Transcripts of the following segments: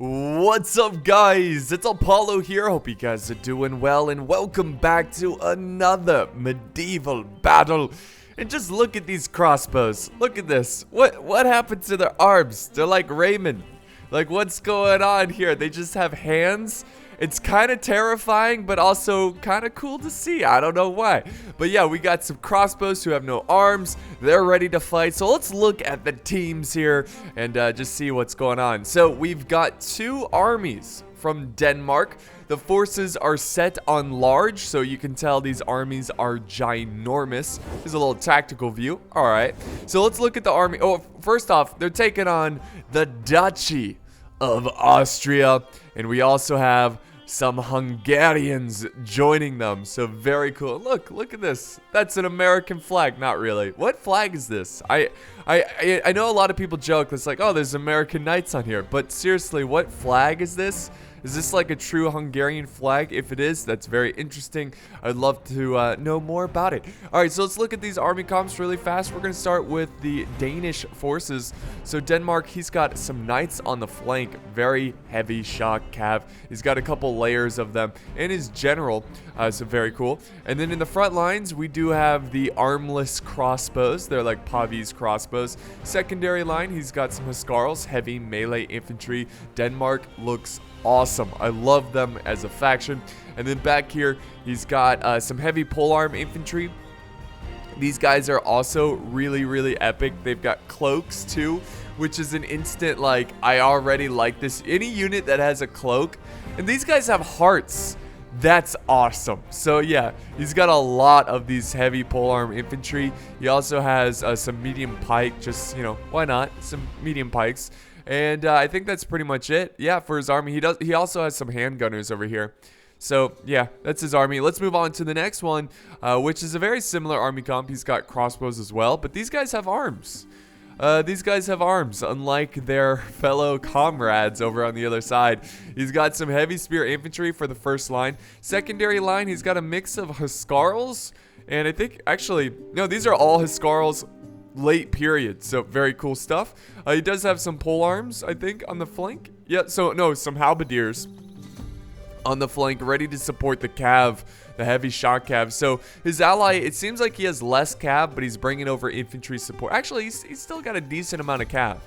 What's up, guys? It's Apollo here. Hope you guys are doing well, and welcome back to another medieval battle. And just look at these crossbows. Look at this. What happened to their arms? They're like Raymond. Like, what's going on here? They just have hands. It's kind of terrifying, but also kind of cool to see. I don't know why. But yeah, we got some crossbows who have no arms. They're ready to fight. So let's look at the teams here and just see what's going on. So we've got two armies from Denmark. The forces are set on large, so you can tell these armies are ginormous. There's a little tactical view. All right. So let's look at the army. Oh, first off, they're taking on the Duchy of Austria. And we also have some Hungarians joining them. So very cool. Look at this. That's an American flag. Not really. What flag is this? I know a lot of people joke. It's like, oh, there's American Knights on here. But seriously, what flag is this? Is this like a true Hungarian flag? If it is, that's very interesting. I'd love to know more about it. All right, so let's look at these army comps really fast. We're going to start with the Danish forces. So Denmark, he's got some knights on the flank. Very heavy shock cav. He's got a couple layers of them. And his general, so very cool. And then in the front lines, we do have the armless crossbows. They're like Pavi's crossbows. Secondary line, he's got some Huskarls, heavy melee infantry. Denmark looks awesome. I love them as a faction. And then back here, he's got some heavy polearm infantry. These guys are also really epic. They've got cloaks too, which is an instant, like, I already like this. Any unit that has a cloak, and these guys have hearts. That's awesome. So yeah, he's got a lot of these heavy polearm infantry. He also has some medium pike, just, you know, why not? Some medium pikes. And I think that's pretty much it. Yeah, for his army. He also has some handgunners over here. So yeah, that's his army. Let's move on to the next one, which is a very similar army comp. He's got crossbows as well, but these guys have arms. These guys have arms, unlike their fellow comrades over on the other side. He's got some heavy spear infantry for the first line. Secondary line, he's got a mix of Huskarls, and I think, actually, no, these are all Huskarls late period, so very cool stuff. He does have some polearms, I think, on the flank. Yeah, so no, some halberdiers on the flank, ready to support the cav, the heavy shock cav. So his ally, it seems like he has less cav, but he's bringing over infantry support. Actually, he's still got a decent amount of cav.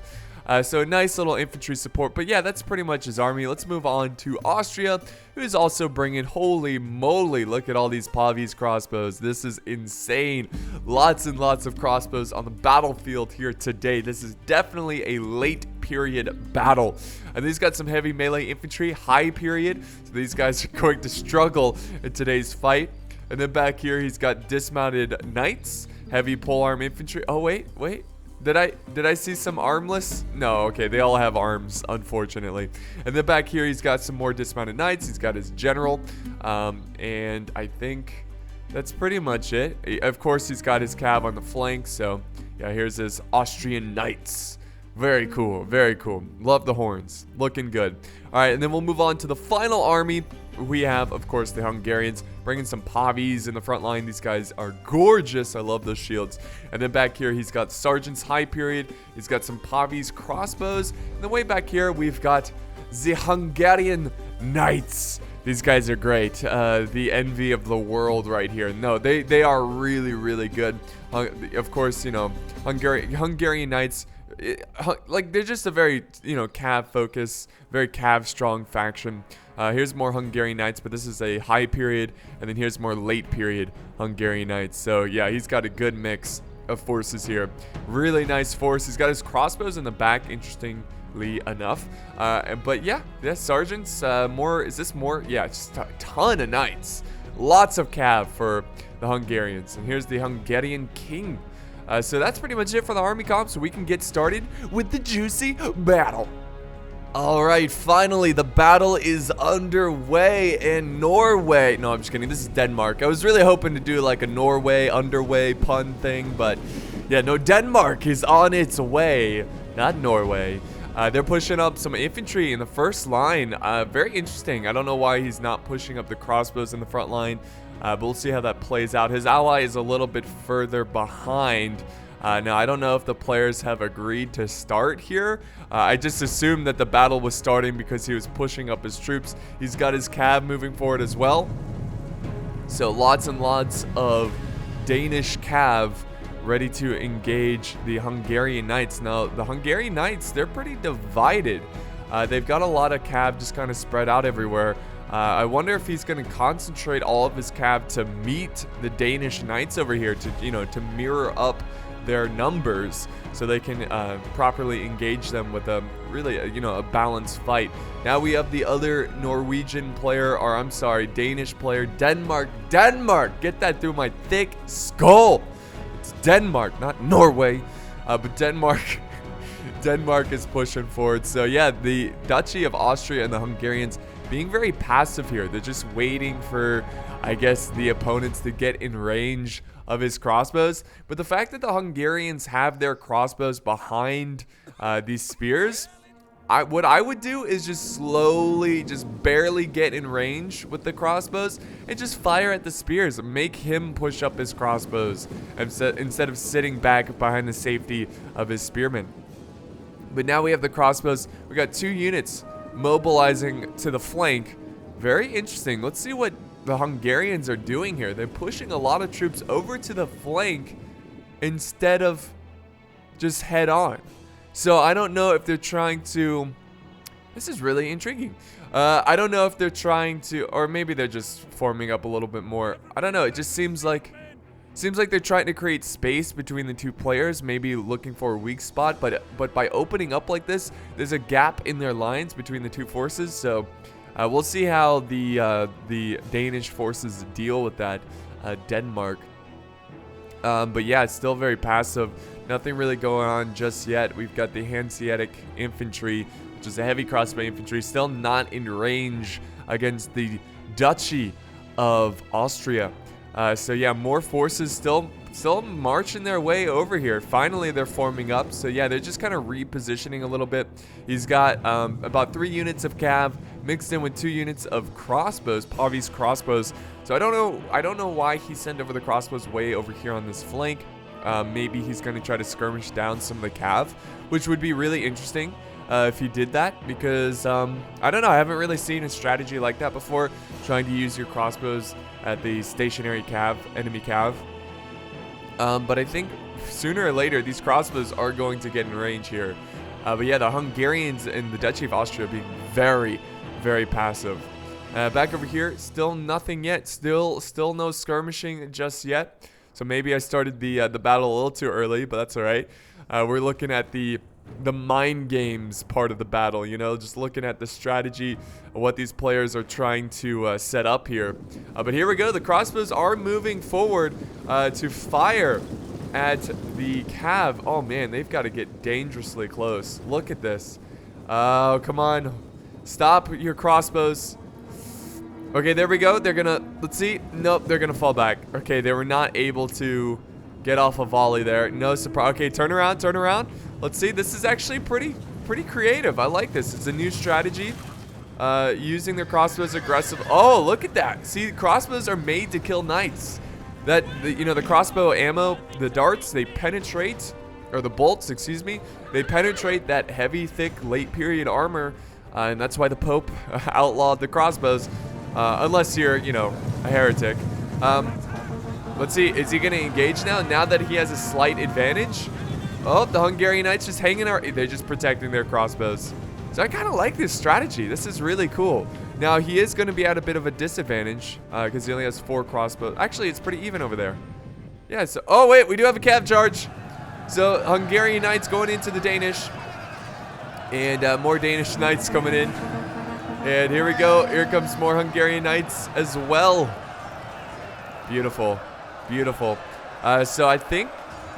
So a nice little infantry support. But yeah, that's pretty much his army. Let's move on to Austria, who's also bringing, holy moly, look at all these Pavi's crossbows. This is insane. Lots and lots of crossbows on the battlefield here today. This is definitely a late period battle. And he's got some heavy melee infantry, high period. So these guys are going to struggle in today's fight. And then back here, he's got dismounted knights, heavy polearm infantry. Oh, wait. Did I see some armless? No, okay, they all have arms, unfortunately. And then back here, he's got some more dismounted knights. He's got his general, and I think that's pretty much it. Of course, he's got his cav on the flank, so yeah, here's his Austrian knights. Very cool, very cool. Love the horns, looking good. All right, and then we'll move on to the final army. We have, of course, the Hungarians bringing some Pavis in the front line. These guys are gorgeous. I love those shields. And then back here, he's got Sergeant's high period. He's got some Pavis crossbows. And then way back here, we've got the Hungarian Knights. These guys are great. The envy of the world right here. No, they are really good. Of course, you know, Hungarian Knights, like, they're just a very, you know, cav focus, very cav strong faction. Here's more Hungarian Knights, but this is a high period, and then here's more late period Hungarian Knights. So yeah, he's got a good mix of forces here. Really nice force. He's got his crossbows in the back, interestingly enough. But yeah, sergeants, more, is this more? Yeah, just a ton of knights. Lots of cav for the Hungarians. And here's the Hungarian king. So that's pretty much it for the army comp, so we can get started with the juicy battle. Alright, finally, the battle is underway in Norway. No, I'm just kidding. This is Denmark. I was really hoping to do like a Norway underway pun thing, but yeah, no, Denmark is on its way, not Norway. They're pushing up some infantry in the first line. Very interesting. I don't know why he's not pushing up the crossbows in the front line, but we'll see how that plays out. His ally is a little bit further behind. Now, I don't know if the players have agreed to start here. I just assumed that the battle was starting because he was pushing up his troops. He's got his cav moving forward as well. So lots and lots of Danish cav ready to engage the Hungarian Knights. Now, the Hungarian Knights, they're pretty divided. They've got a lot of cav just kind of spread out everywhere. I wonder if he's going to concentrate all of his cav to meet the Danish Knights over here, to, you know, to mirror up their numbers so they can properly engage them with a really, you know, a balanced fight. Now we have the other Norwegian player, or I'm sorry, Danish player, Denmark. Denmark! Get that through my thick skull! It's Denmark, not Norway. But Denmark is pushing forward. So yeah, the Duchy of Austria and the Hungarians being very passive here. They're just waiting for, I guess, the opponents to get in range of his crossbows. But the fact that the Hungarians have their crossbows behind these spears, what I would do is just slowly, just barely get in range with the crossbows and just fire at the spears. Make him push up his crossbows instead of sitting back behind the safety of his spearmen. But now we have the crossbows. We got 2 units mobilizing to the flank. Very interesting. Let's see what the Hungarians are doing here. They're pushing a lot of troops over to the flank instead of just head on. So I don't know if they're trying to... This is really intriguing. I don't know if they're trying to... Or maybe they're just forming up a little bit more. I don't know. It just seems like they're trying to create space between the 2 players, maybe looking for a weak spot. But by opening up like this, there's a gap in their lines between the 2 forces. So we'll see how the Danish forces deal with that, Denmark. But yeah, it's still very passive. Nothing really going on just yet. We've got the Hanseatic infantry, which is a heavy crossbow infantry, still not in range against the Duchy of Austria. So yeah, more forces still marching their way over here. Finally, they're forming up. So yeah, they're just kind of repositioning a little bit. He's got about 3 units of cav mixed in with 2 units of crossbows, Pavi's crossbows. So I don't know why he sent over the crossbows way over here on this flank. Maybe he's going to try to skirmish down some of the cav, which would be really interesting if he did that, because I don't know, I haven't really seen a strategy like that before, trying to use your crossbows at the stationary cav, enemy cav. But I think sooner or later these crossbows are going to get in range here. But yeah, the Hungarians and the Duchy of Austria being very, very passive. Back over here, still nothing yet. Still no skirmishing just yet. So maybe I started the battle a little too early, but that's all right. We're looking at the mind games part of the battle, you know, just looking at the strategy of what these players are trying to set up here. But here we go. The crossbows are moving forward to fire at the cav. Oh man, they've got to get dangerously close. Look at this. Oh, come on. Stop your crossbows. Okay, there we go. They're gonna, let's see. Nope, they're gonna fall back. Okay, they were not able to get off a volley there. No surprise. Okay, turn around, turn around. Let's see. This is actually pretty creative. I like this. It's a new strategy. Using their crossbows aggressive. Oh, look at that. See, crossbows are made to kill knights. You know, the crossbow ammo, the darts, they penetrate, or the bolts, excuse me, they penetrate that heavy, thick, late period armor, and that's why the Pope outlawed the crossbows. Unless you're, you know, a heretic. Let's see. Is he going to engage now? Now that he has a slight advantage? Oh, the Hungarian Knights just hanging out. They're just protecting their crossbows. So I kind of like this strategy. This is really cool. Now, he is going to be at a bit of a disadvantage because he only has 4 crossbows. Actually, it's pretty even over there. Yeah, so... Oh, wait. We do have a cav charge. So, Hungarian Knights going into the Danish. And more Danish Knights coming in. And here we go. Here comes more Hungarian Knights as well. Beautiful. Beautiful. So I think...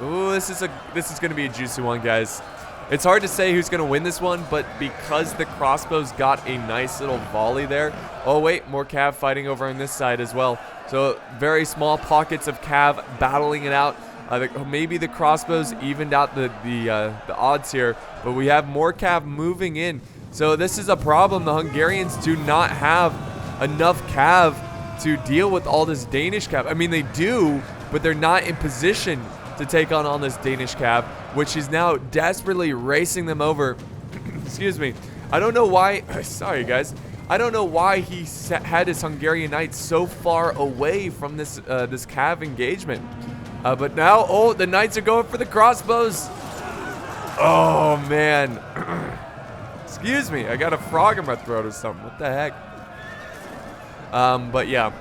Ooh, this is going to be a juicy one, guys. It's hard to say who's going to win this one, but because the crossbows got a nice little volley there. Oh, wait. More cav fighting over on this side as well. So very small pockets of cav battling it out. Maybe the crossbows evened out the odds here, but we have more cav moving in. So this is a problem. The Hungarians do not have enough cav to deal with all this Danish cav. I mean, they do, but they're not in position to take on this Danish cav, which is now desperately racing them over. Excuse me. I don't know why. Sorry, guys. I don't know why he had his Hungarian Knights so far away from this this cav engagement. But now, oh, the Knights are going for the crossbows. Oh, man. Excuse me. I got a frog in my throat or something. What the heck? But yeah,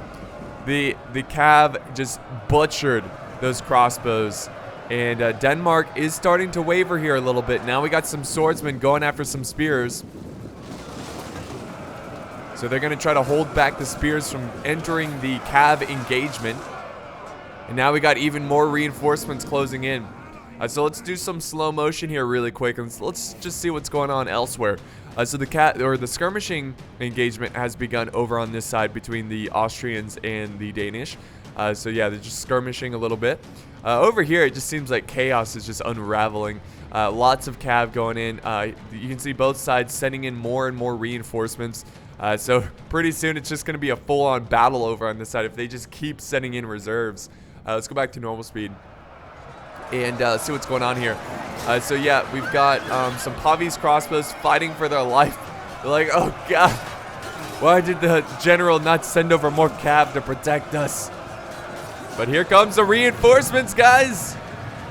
the cav just butchered those crossbows. And Denmark is starting to waver here a little bit. Now we got some swordsmen going after some spears. So they're going to try to hold back the spears from entering the cav engagement. And now we got even more reinforcements closing in. So let's do some slow motion here really quick, and let's just see what's going on elsewhere. So the skirmishing engagement has begun over on this side between the Austrians and the Danish. So yeah, they're just skirmishing a little bit. Over here, it just seems like chaos is just unraveling. Lots of cav going in. You can see both sides sending in more and more reinforcements. So pretty soon it's just going to be a full-on battle over on this side if they just keep sending in reserves. Let's go back to normal speed and see what's going on here. So yeah, we've got some Pavi's crossbows fighting for their life. They're like, oh god, why did the general not send over more cav to protect us? But here comes the reinforcements, guys.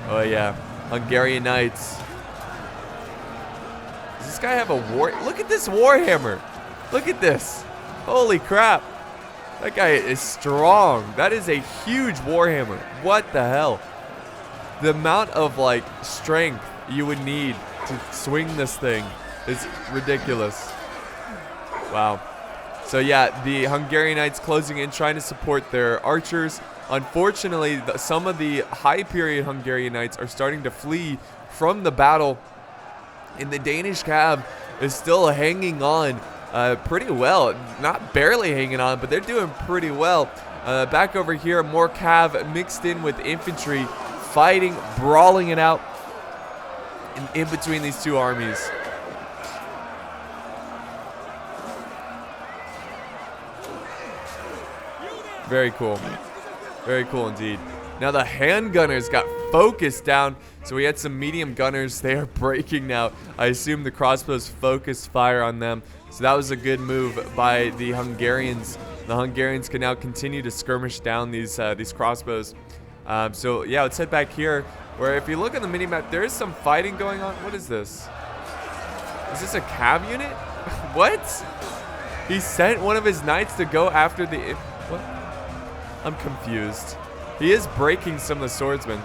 Oh yeah, Hungarian Knights. Does this guy have a war? Look at this warhammer. Look at this. Holy crap. That guy is strong. That is a huge warhammer. What the hell? The amount of like strength you would need to swing this thing is ridiculous. Wow. So yeah, the Hungarian Knights closing in, trying to support their archers. Unfortunately, some of the high period Hungarian Knights are starting to flee from the battle, and the Danish cav is still hanging on pretty well. Not barely hanging on, but they're doing pretty well. Back over here, more cav mixed in with infantry, fighting, brawling it out in between these two armies. Very cool. Very cool indeed. Now the handgunners got focused down. So we had some medium gunners. They are breaking now. I assume the crossbows focused fire on them. So that was a good move by the Hungarians. The Hungarians can now continue to skirmish down these crossbows. So yeah, let's head back here, where if you look at the minimap, there is some fighting going on. What is this? Is this a cav unit? What? He sent one of his knights to go after the... What? I'm confused. He is breaking some of the swordsmen.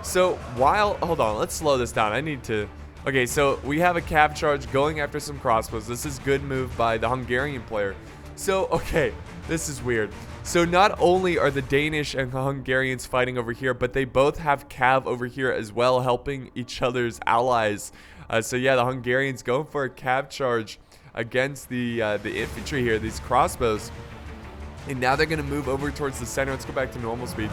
So while... Hold on, let's slow this down. I need to... Okay, so we have a cav charge going after some crossbows. This is good move by the Hungarian player. So, okay, this is weird. So not only are the Danish and the Hungarians fighting over here, but they both have cav over here as well, helping each other's allies. So yeah, the Hungarians going for a cav charge against the infantry here, these crossbows. And now they're going to move over towards the center. Let's go back to normal speed.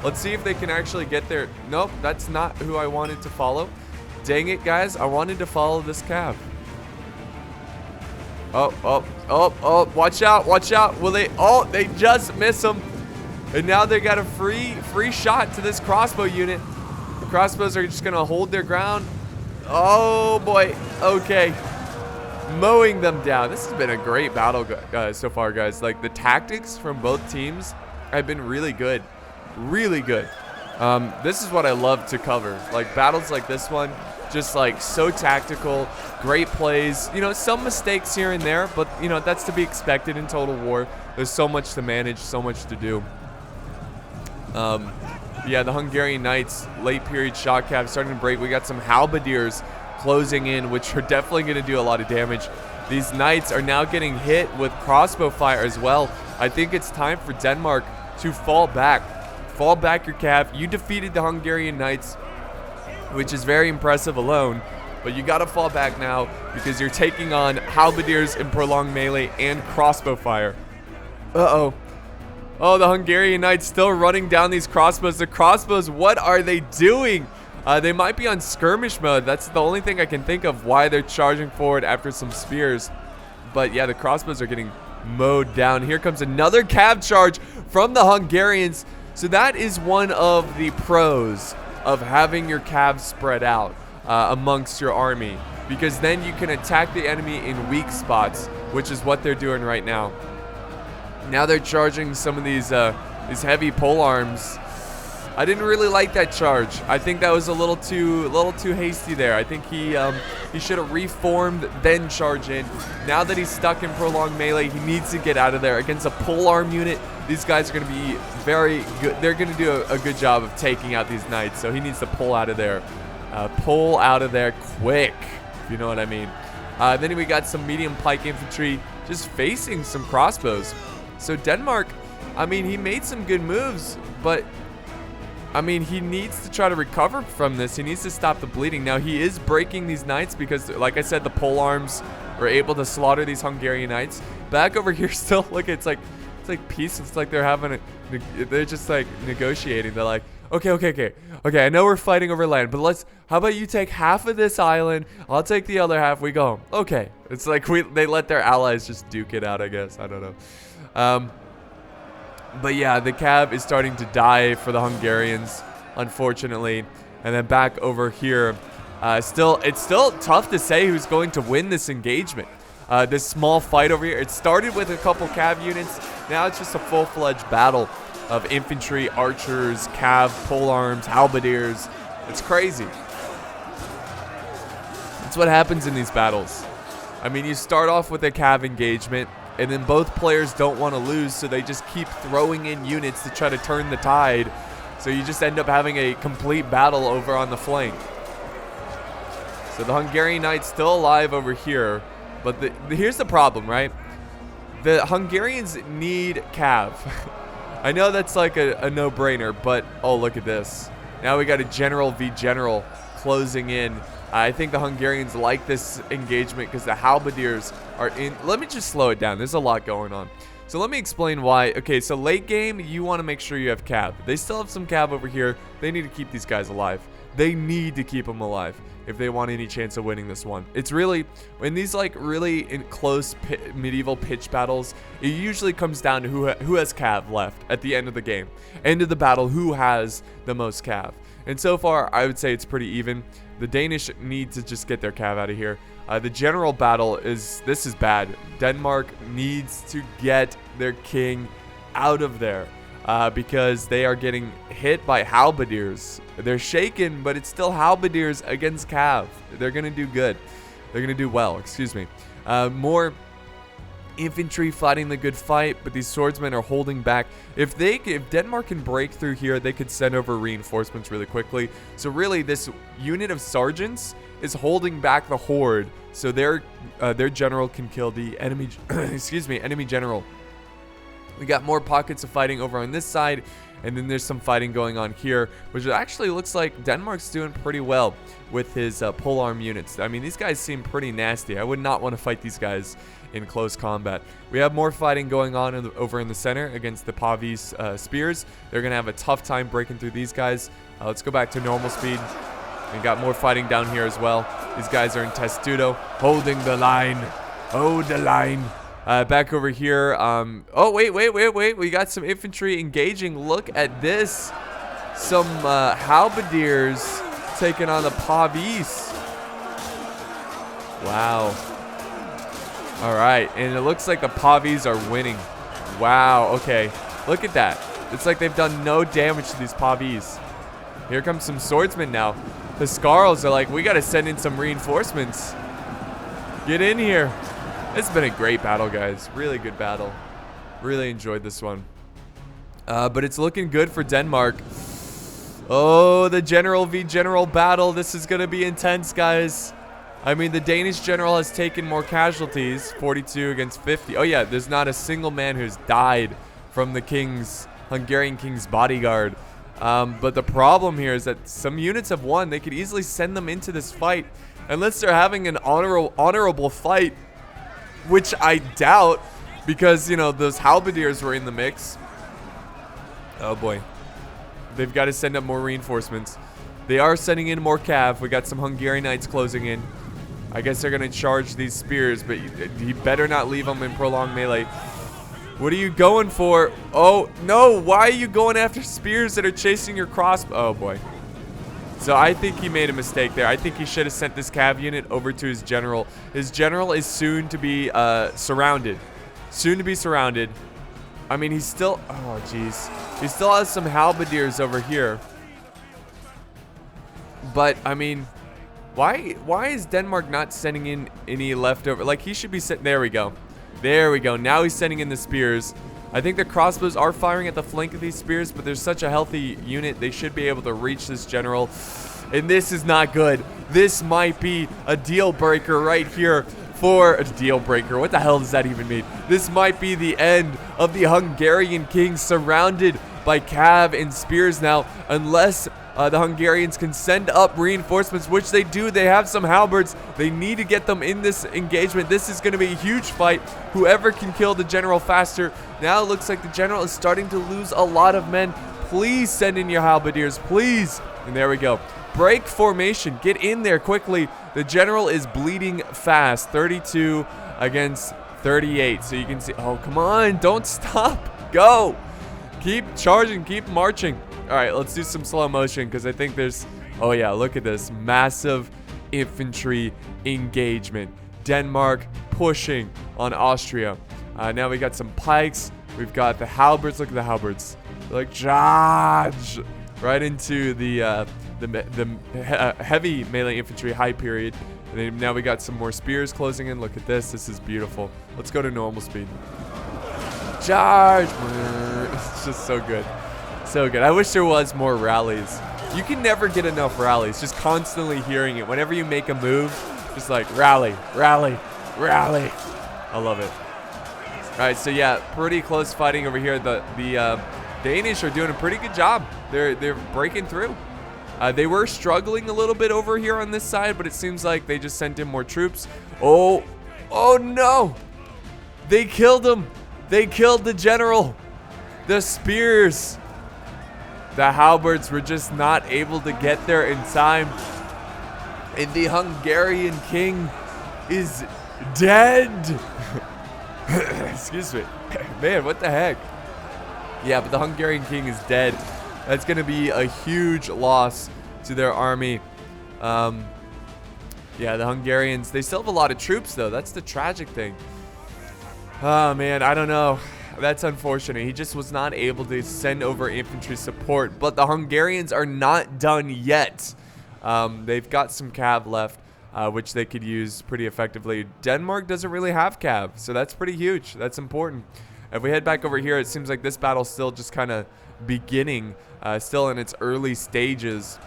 Let's see if they can actually get there. Nope, that's not who I wanted to follow. Dang it, guys. I wanted to follow this cav. Oh, watch out, watch out. Will they? Oh, they just miss him. And now they got a free shot to this crossbow unit. The crossbows are just going to hold their ground. Oh, boy. Okay. Mowing them down. This has been a great battle so far, guys. Like, the tactics from both teams have been really good. Really good. This is what I love to cover. Like, battles like this one, just like so tactical, great plays. You know, some mistakes here and there, but you know, that's to be expected in Total War. There's so much to manage, so much to do. Yeah, the Hungarian Knights, late period shot cav starting to break. We got some halberdiers closing in, which are definitely going to do a lot of damage. These Knights are now getting hit with crossbow fire as well. I think it's time for Denmark to fall back. Fall back your cav. You defeated the Hungarian Knights, which is very impressive alone, but you got to fall back now because you're taking on halberdiers in prolonged melee and crossbow fire. Uh-oh. Oh, the Hungarian Knights still running down these crossbows. The crossbows, what are they doing? They might be on skirmish mode. That's the only thing I can think of why they're charging forward after some spears. But yeah, the crossbows are getting mowed down. Here comes another cav charge from the Hungarians. So that is one of the pros of having your calves spread out amongst your army, because then you can attack the enemy in weak spots, which is what they're doing right now. Now they're charging some of these heavy pole arms. I didn't really like that charge. I think that was a little too hasty there. I think he should have reformed, then charge in. Now that he's stuck in prolonged melee, he needs to get out of there. Against a pole arm unit, these guys are going to be very good. They're going to do a good job of taking out these knights, so he needs to pull out of there. Pull out of there quick, if you know what I mean. Then we got some medium pike infantry just facing some crossbows. So Denmark, I mean, he made some good moves, but I mean, he needs to try to recover from this. He needs to stop the bleeding. Now, he is breaking these knights because, like I said, the pole arms were able to slaughter these Hungarian knights. Back over here still, look, it's like peace. It's like they're having they're just like negotiating. They're like, okay, I know we're fighting over land, but how about you take half of this island, I'll take the other half, we go home. Okay. It's like they let their allies just duke it out, I guess. I don't know. But yeah, the cav is starting to die for the Hungarians, unfortunately. And then back over here, it's still tough to say who's going to win this engagement. This small fight over here, it started with a couple cav units. Now it's just a full-fledged battle of infantry, archers, cav, polearms, halberdiers. It's crazy. That's what happens in these battles. I mean, you start off with a cav engagement, and then both players don't want to lose, so they just keep throwing in units to try to turn the tide. So you just end up having a complete battle over on the flank. So the Hungarian Knights still alive over here. But here's the problem, right? The Hungarians need cav. I know that's like a no-brainer, but oh, look at this. Now we got a general v general closing in. I think the Hungarians like this engagement because the halberdiers are in. Let me just slow it down. There's a lot going on. So let me explain why. Okay, so late game, you want to make sure you have cav. They still have some cav over here. They need to keep these guys alive. They need to keep them alive if they want any chance of winning this one. It's really, in these like really close medieval pitch battles, it usually comes down to who has cav left at the end of the game. End of the battle, who has the most cav. And so far, I would say it's pretty even. The Danish need to just get their cav out of here. The general battle this is bad. Denmark needs to get their king out of there because they are getting hit by halberdiers. They're shaken, but it's still halberdiers against cav. They're going to do good. They're going to do well, excuse me. More infantry fighting the good fight, but these swordsmen are holding back. If Denmark can break through here, they could send over reinforcements really quickly. So really, this unit of sergeants is holding back the horde, so their general can kill the enemy. Excuse me, enemy general. We got more pockets of fighting over on this side, and then there's some fighting going on here, which actually looks like Denmark's doing pretty well with his polearm units. I mean, these guys seem pretty nasty. I would not want to fight these guys in close combat. We have more fighting going on over in the center against the Pavis spears. They're going to have a tough time breaking through these guys. Let's go back to normal speed. We got more fighting down here as well. These guys are in testudo, holding the line. Hold the line. Back over here. Oh, wait. We got some infantry engaging. Look at this. Some halberdiers taking on the Pavis. Wow. All right. And it looks like the Pavis are winning. Wow. Okay. Look at that. It's like they've done no damage to these Pavis. Here comes some swordsmen now. The Skarls are like, we got to send in some reinforcements. Get in here. It's been a great battle, guys. Really good battle. Really enjoyed this one. But it's looking good for Denmark. Oh, the general v general battle. This is going to be intense, guys. I mean, the Danish general has taken more casualties. 42 against 50. Oh, yeah. There's not a single man who's died from the Hungarian king's bodyguard. But the problem here is that some units have won. They could easily send them into this fight. Unless they're having an honorable fight. Which I doubt, because, you know, those halberdiers were in the mix. Oh, boy. They've got to send up more reinforcements. They are sending in more cav. We got some Hungarian Knights closing in. I guess they're going to charge these spears, but you better not leave them in prolonged melee. What are you going for? Oh, no. Why are you going after spears that are chasing your crossbow? Oh, boy. So I think he made a mistake there. I think he should have sent this cav unit over to his general. His general is soon to be surrounded. Soon to be surrounded. I mean, he's still... Oh, jeez. He still has some halberdiers over here. But, I mean... Why is Denmark not sending in any leftover? Like, he should be sent... There we go. There we go. Now he's sending in the spears. I think the crossbows are firing at the flank of these spears, but there's such a healthy unit. They should be able to reach this general. And this is not good. This might be a deal breaker right here for a deal breaker. What the hell does that even mean? This might be the end of the Hungarian king, surrounded by cav and spears now, unless the Hungarians can send up reinforcements, which they do. They have some halberds. They need to get them in this engagement. This is going to be a huge fight. Whoever can kill the general faster. Now it looks like the general is starting to lose a lot of men. Please send in your halberdiers, please. And there we go. Break formation. Get in there quickly. The general is bleeding fast. 32 against 38. So you can see. Oh, come on. Don't stop. Go. Keep charging. Keep marching. All right, let's do some slow motion because I think there's... Oh, yeah, look at this. Massive infantry engagement. Denmark pushing on Austria. Now we got some pikes. We've got the halberds. Look at the halberds. They're like, charge! Right into the heavy melee infantry high period. And then now we got some more spears closing in. Look at this. This is beautiful. Let's go to normal speed. Charge! It's just so good. So good. I wish there was more rallies. You can never get enough rallies. Just constantly hearing it. Whenever you make a move, just like rally, rally, rally. I love it. All right, so yeah, pretty close fighting over here. The Danish are doing a pretty good job. They're breaking through. They were struggling a little bit over here on this side, but it seems like they just sent in more troops. Oh no! They killed him. They killed the general. The spears. The halberds were just not able to get there in time. And the Hungarian king is dead. Excuse me. Man, what the heck? Yeah, but the Hungarian king is dead. That's going to be a huge loss to their army. Yeah, the Hungarians, they still have a lot of troops, though. That's the tragic thing. Oh, man, I don't know. That's unfortunate. He just was not able to send over infantry support. But the Hungarians are not done yet. They've got some cav left, which they could use pretty effectively. Denmark doesn't really have cav, so that's pretty huge. That's important. If we head back over here, it seems like this battle's still just kind of beginning, still in its early stages.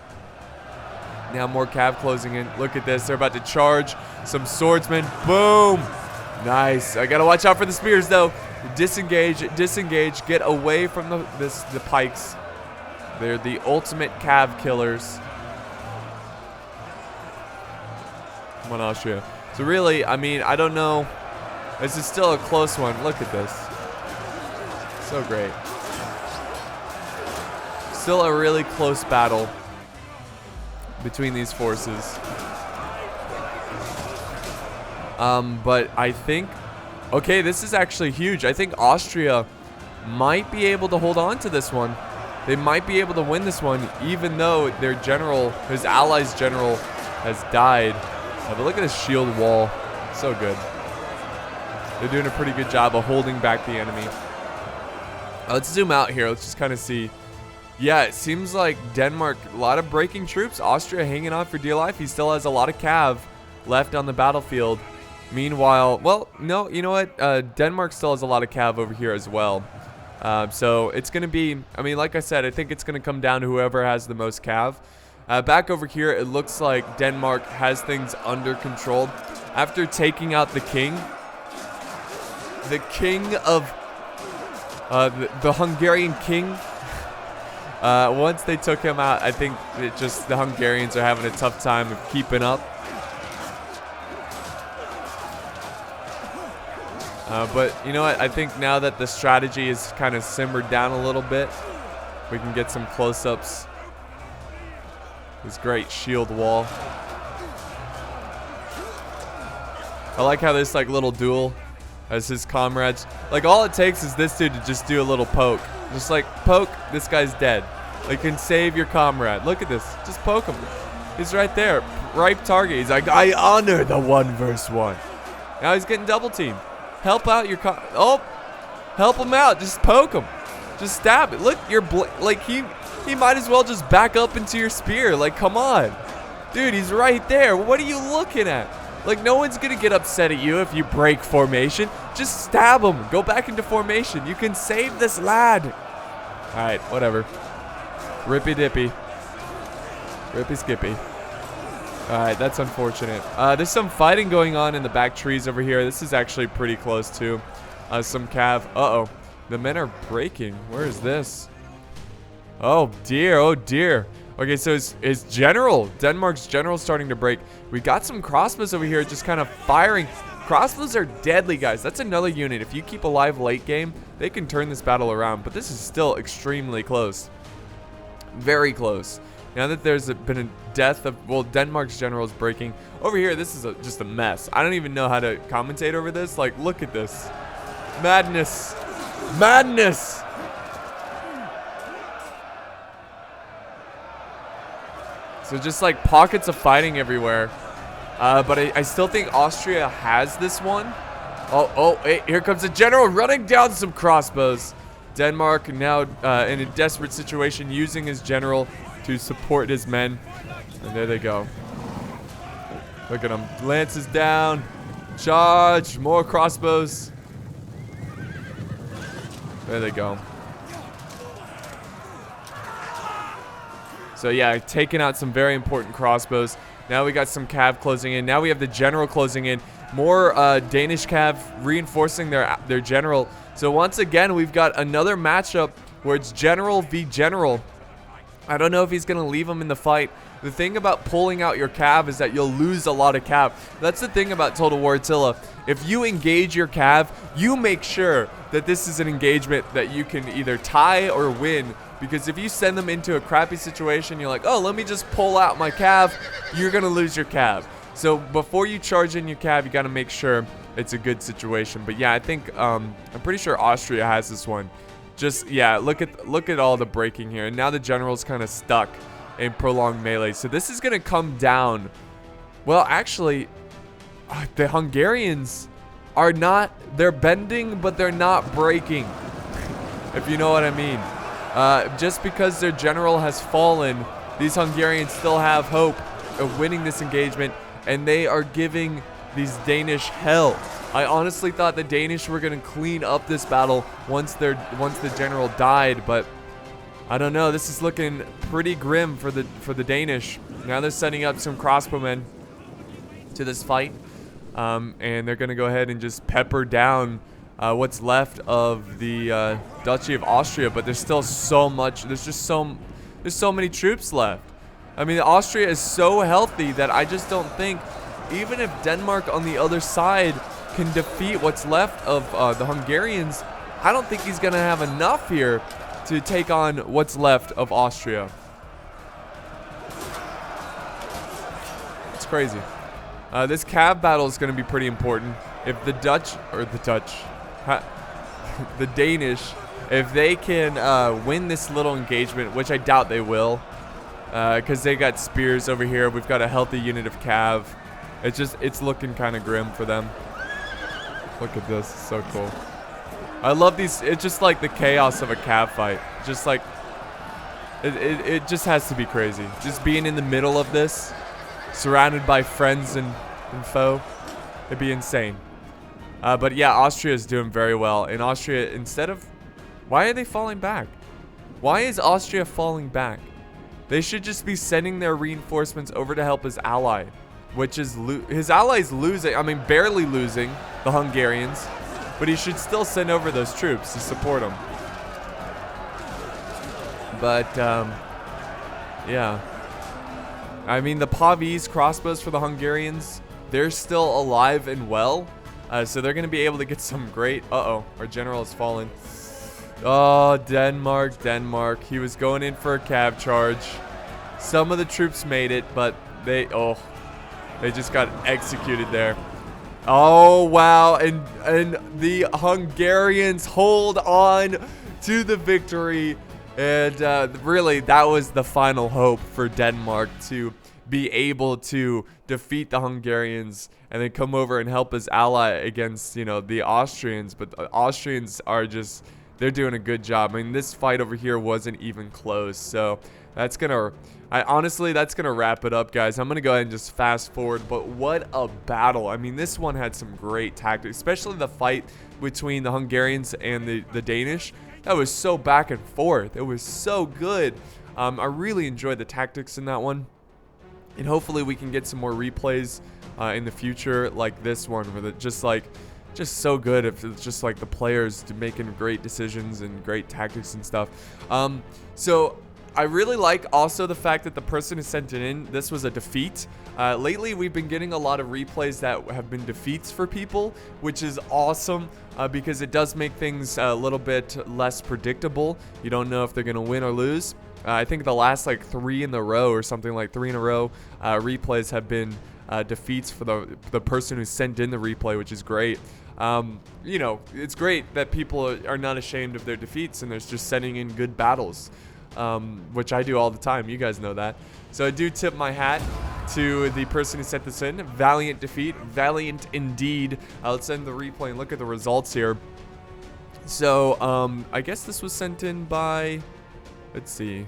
Now more cav closing in. Look at this. They're about to charge some swordsmen. Boom. Nice. I got to watch out for the spears, though. Disengage, disengage, get away from the pikes. They're the ultimate cav killers. Come on, Austria. So really, I mean, I don't know. This is still a close one. Look at this. So great. Still a really close battle between these forces. But I think... Okay, this is actually huge. I think Austria might be able to hold on to this one. They might be able to win this one, even though their general, his allies' general, has died. But look at this shield wall. So good. They're doing a pretty good job of holding back the enemy. Let's zoom out here. Let's just kind of see. Yeah, it seems like Denmark, a lot of breaking troops. Austria hanging on for dear life. He still has a lot of cav left on the battlefield. Meanwhile, well, no, you know what? Denmark still has a lot of cav over here as well. So it's going to be, I mean, like I said, I think it's going to come down to whoever has the most cav. Back over here, it looks like Denmark has things under control. After taking out the king of the Hungarian king, once they took him out, I think it just the Hungarians are having a tough time of keeping up. But you know what? I think now that the strategy is kind of simmered down a little bit, we can get some close-ups. This great shield wall. I like how this like little duel as his comrades. Like all it takes is this dude to just do a little poke. Just like poke, this guy's dead. You can save your comrade. Look at this. Just poke him. He's right there. Ripe target. He's like, I honor the 1v1. Now he's getting double teamed. Help out your help him out. Just poke him. Just stab it. Look, like he might as well just back up into your spear. Like, come on. Dude, he's right there. What are you looking at? Like, no one's going to get upset at you if you break formation. Just stab him. Go back into formation. You can save this lad. All right, whatever. Rippy dippy. Rippy skippy. All right, that's unfortunate. There's some fighting going on in the back trees over here. This is actually pretty close to some cav. Uh-oh. The men are breaking. Where is this? Oh, dear. Oh, dear. Okay, so his general, Denmark's general, starting to break. We got some crossbows over here just kind of firing. Crossbows are deadly, guys. That's another unit. If you keep alive late game, they can turn this battle around. But this is still extremely close. Very close. Now that there's been a death of, well, Denmark's general is breaking. Over here, this is just a mess. I don't even know how to commentate over this. Like, look at this. Madness. Madness. So just like pockets of fighting everywhere. But I still think Austria has this one. Oh, hey, here comes the general running down some crossbows. Denmark now in a desperate situation, using his general to support his men. And there they go. Look at them. Lances down. Charge. More crossbows. There they go. So yeah, taking out some very important crossbows. Now we got some cav closing in. Now we have the general closing in. More Danish cav reinforcing their general. So once again, we've got another matchup where it's general v general. I don't know if he's going to leave him in the fight. The thing about pulling out your cav is that you'll lose a lot of cav. That's the thing about Total War Attila. If you engage your cav, you make sure that this is an engagement that you can either tie or win. Because if you send them into a crappy situation, you're like, oh, let me just pull out my cav, you're going to lose your cav. So before you charge in your cav, you got to make sure it's a good situation. But yeah, I think, I'm pretty sure Austria has this one. Just, yeah, look at all the breaking here. And now the general's kind of stuck in prolonged melee. So this is going to come down. Well, actually, the Hungarians are not, they're bending, but they're not breaking. If you know what I mean. Just because their general has fallen, these Hungarians still have hope of winning this engagement, and they are giving these Danish hell. I honestly thought the Danish were going to clean up this battle once the general died, but I don't know. This is looking pretty grim for the Danish. Now they're setting up some crossbowmen to this fight, and they're going to go ahead and just pepper down what's left of the Duchy of Austria, but there's still so much. There's so many troops left. I mean, Austria is so healthy that I just don't think, even if Denmark on the other side can defeat what's left of the Hungarians, I don't think he's gonna have enough here to take on what's left of Austria. It's crazy. This cav battle is gonna be pretty important. If the the Danish, if they can win this little engagement, which I doubt they will, because they got spears over here. We've got a healthy unit of cav. It's looking kind of grim for them. Look at this, it's so cool. I love these. It's just like the chaos of a cav fight. Just like it just has to be crazy. Just being in the middle of this, surrounded by friends and foe, it'd be insane. But yeah, Austria is doing very well. In Austria, instead of, why are they falling back? Why is Austria falling back? They should just be sending their reinforcements over to help his ally, which is his ally's losing. I mean, barely losing, the Hungarians, but he should still send over those troops to support him. But yeah, I mean, the Pavis crossbows for the Hungarians, they're still alive and well, so they're gonna be able to get some great. Uh-oh, our general has fallen. Oh, Denmark. He was going in for a cav charge. Some of the troops made it, but they just got executed there. Oh, wow. And the Hungarians hold on to the victory. And really, that was the final hope for Denmark to be able to defeat the Hungarians and then come over and help as ally against, you know, the Austrians. But the Austrians are just, they're doing a good job. I mean, this fight over here wasn't even close. So that's gonna, honestly, that's gonna wrap it up, guys. I'm gonna go ahead and just fast forward. But what a battle. I mean, this one had some great tactics, especially the fight between the Hungarians and the Danish. That was so back and forth. It was so good. I really enjoyed the tactics in that one. And hopefully we can get some more replays in the future like this one, where just so good if it's just like the players making great decisions and great tactics and stuff. So I really like also the fact that the person who sent it in, this was a defeat. Lately we've been getting a lot of replays that have been defeats for people, which is awesome because it does make things a little bit less predictable. You don't know if they're gonna win or lose. I think the last like 3 in a row or something, like 3 in a row replays have been defeats for the person who sent in the replay, which is great. You know, it's great that people are not ashamed of their defeats and they're just sending in good battles, which I do all the time. You guys know that. So I do tip my hat to the person who sent this in. Valiant defeat, valiant indeed. Let's end the replay and look at the results here. So I guess this was sent in by, let's see.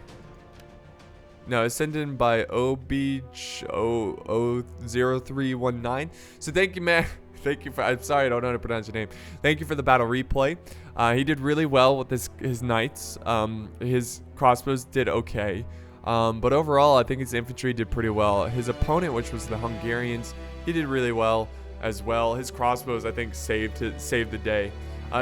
No, it's sent in by OBJ0319. So thank you, man. Thank you for, I'm sorry, I don't know how to pronounce your name. Thank you for the battle replay. He did really well with his knights. His crossbows did okay. But overall, I think his infantry did pretty well. His opponent, which was the Hungarians, he did really well as well. His crossbows, I think, saved the day.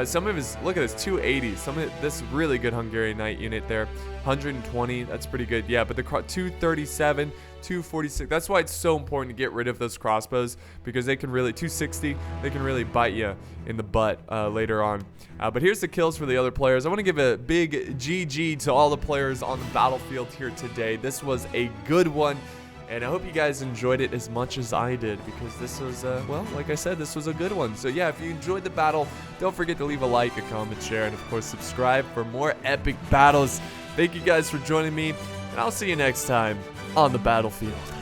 Some of his, look at this, 280. Some of this really good Hungarian knight unit there. 120, that's pretty good. Yeah, but the 237, 246, that's why it's so important to get rid of those crossbows, because they can really, 260, they can really bite you in the butt later on. But here's the kills for the other players. I want to give a big GG to all the players on the battlefield here today. This was a good one. And I hope you guys enjoyed it as much as I did, because this was, well, like I said, this was a good one. So yeah, if you enjoyed the battle, don't forget to leave a like, a comment, share, and of course subscribe for more epic battles. Thank you guys for joining me, and I'll see you next time on the battlefield.